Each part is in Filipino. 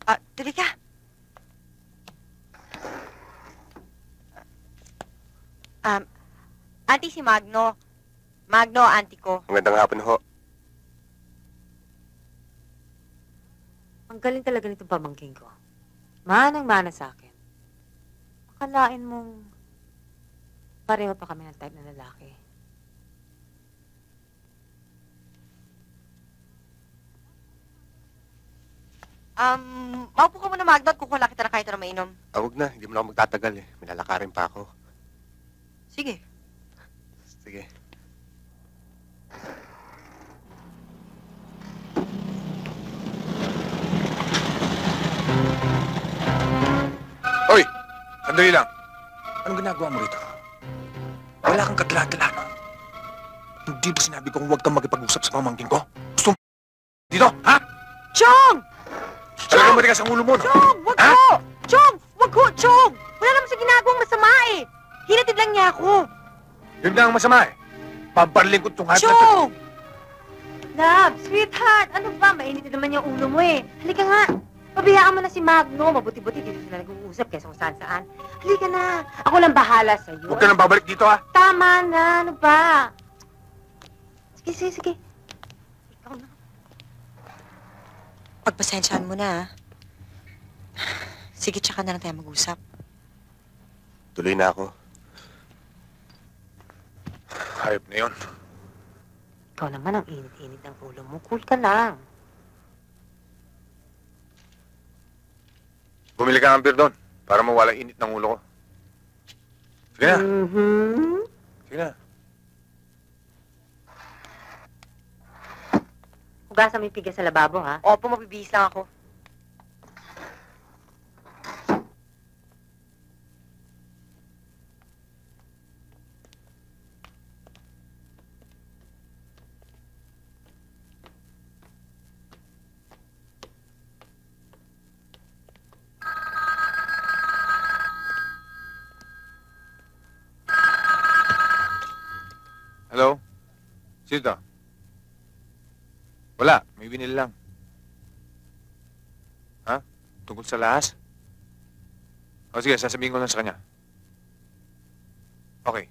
Tuloy ka. Auntie si Magno. Magno, auntie ko. Magandang hapon ho. Ang galing talaga nitong pamangking ko. Manang-mana sa akin. Akalain mong pareho pa kami ng type na lalaki. Maupo ka muna, Magno, at kukula kita na kahit na mainom. Huwag na, hindi mo na ako magtatagal eh. May lalakarin pa ako. Sige. Sige. Hoy! Sandali lang. Anong ginagawa mo rito? Wala kang katla-tala, no? Hindi ba sinabi kong huwag kang makipag-usap sa pamangkin ko? Gusto mo dito, ha? Chong! Talagang matigas ang ulo mo, no? Chong! Wag Ha? ko! Chong! Wag ko! Chong! Wala naman siya ginagawang masama eh! Hinatid lang niya ako! Yun lang ang masama eh. Pampaling ko itong hype na to. Chong! Love, sweetheart! Ano ba? Mainit naman yung ulo mo eh. Halika nga. Pabayaan mo na si Magno. Mabuti-buti dito sila nag-uusap kaysa kung saan-saan. Halika na. Ako lang bahala sa'yo. Huwag ka nang babalik dito, ha? Tama na. Ano ba? Sige. Ikaw na. Pagpasensyahan mo na, sige, tsaka na lang tayo mag-usap. Tuloy na ako. Hayop na yun. Ikaw naman ang init-init ng ulo mo. Cool ka lang. Bumili ka ng beer doon para mawala init ng ulo ko. Sige na. Sige na. Hugasan mo yung piga sa lababo, ha? Opo, mabibihis lang ako. Hello? Sino to? Wala. May binili lang. Ha? Tungkol sa lahas? O sige, sasabihin ko lang sa kanya. Okay.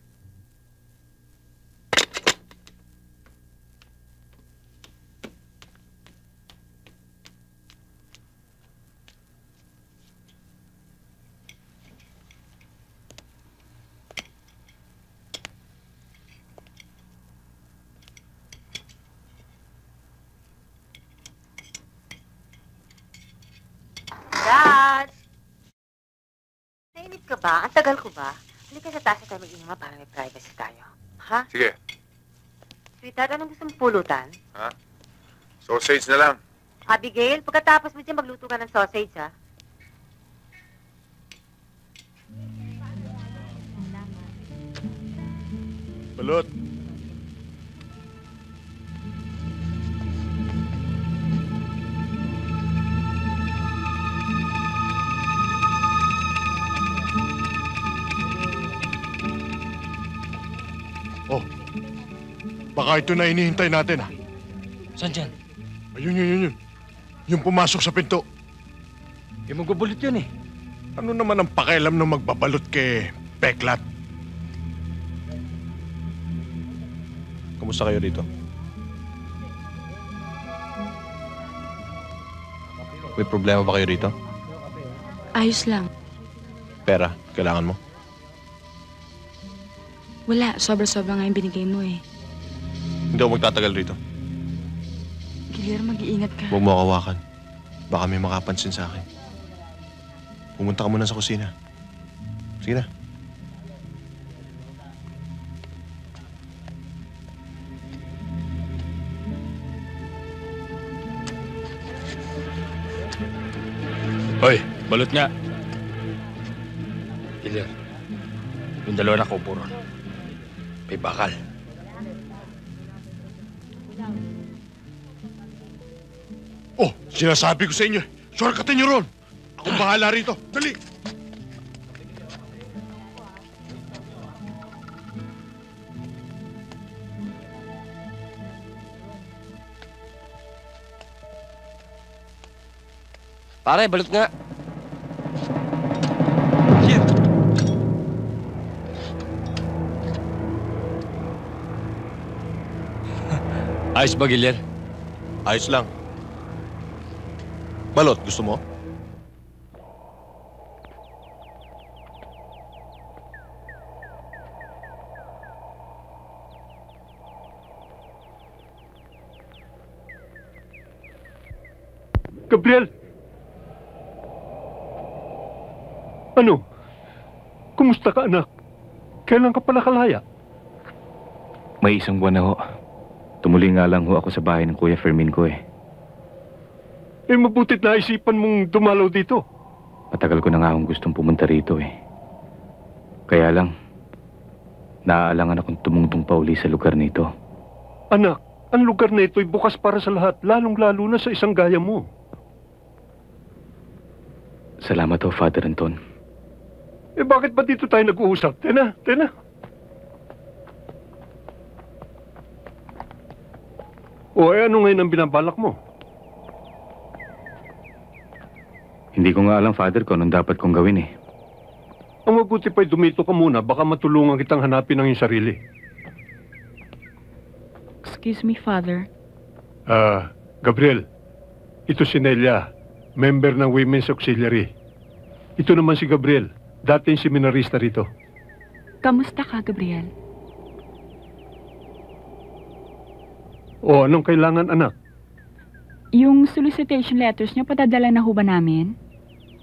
Dad! Nainip ka ba? Ang tagal ko ba? Halika sa taas na tayo mag-inuman para may privacy tayo. Ha? Sige. Sweetheart, anong gusto mong pulutan? Ha? Sausage na lang. Abigail, pagkatapos mo dyan, magluto ka ng sausage, ha? Balot. Oh, baka ito na inihintay natin, ha? Saan dyan? Ayun. Yung pumasok sa pinto. Yung magbabulit yun eh. Ano naman ang pakialam ng magbabalot kay Peklat? Kumusta kayo rito? May problema ba kayo rito? Ayos lang. Pera, kailangan mo? Wala, sobra-sobra nga yung binigay mo eh. Hindi ako magtatagal rito. Guillermo, mag-iingat ka. Huwag mo ako hawakan. Baka may makapansin sa akin. Pumunta ka muna sa kusina. Sige na. Hoy, balot nga. Guillermo, yung dalawa na kaupo ron. May bakal. Oh, sinasabi ko sa inyo, shortcutin niyo ron. Akong bahala rito. Dali! Pare, balot nga. Here. Ayos ba, Gilyar? Ayos lang. Balot, gusto mo? Gabriel! Ano? Kumusta ka, anak? Kailan ka pala kalaya? May isang buwan na ho. Tumuli nga lang ho ako sa bahay ng Kuya Fermin ko eh. Eh, mabutit na isipan mong dumalaw dito. Matagal ko na nga akong gustong pumunta rito eh. Kaya lang, naaalangan akong tumungtong pa uli sa lugar nito. Anak, ang lugar na ito'y bukas para sa lahat, lalong-lalo na sa isang gaya mo. Salamat ho, Father Anton. Eh, bakit ba dito tayo nag-uusap? Tena. O, ano ngayon ang binabalak mo? Hindi ko nga alam, Father, kung anong dapat kong gawin eh. Ang mabuti pa'y dumito ka muna, baka matulungan kitang hanapin ang iyong sarili. Excuse me, Father. Gabriel, ito si Nelia, member ng Women's Auxiliary. Ito naman si Gabriel, dating seminarista rito. Kamusta ka, Gabriel? O, anong kailangan, anak? Yung solicitation letters niyo, padadala na ho ba namin?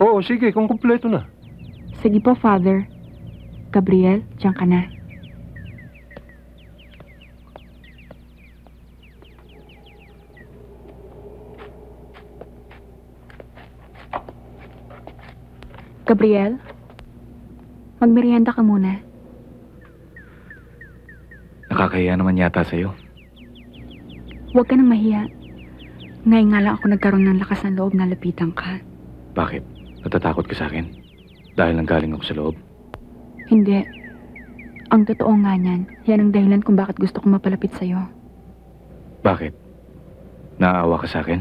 Oo, sige, kung kumpleto na. Sige po, Father. Gabriel, diyan ka na. Gabriel, magmerienda ka muna. Nakakahiya naman yata sa'yo. Huwag ka nang mahiya. Ngayon nga lang ako nagkaroon ng lakas ng loob na lapitan ka. Bakit? Natatakot ka sa akin? Dahil nanggaling ako sa loob? Hindi. Ang totoo nga niyan, yan ang dahilan kung bakit gusto kong mapalapit sa'yo. Bakit? Naaawa ka sa akin?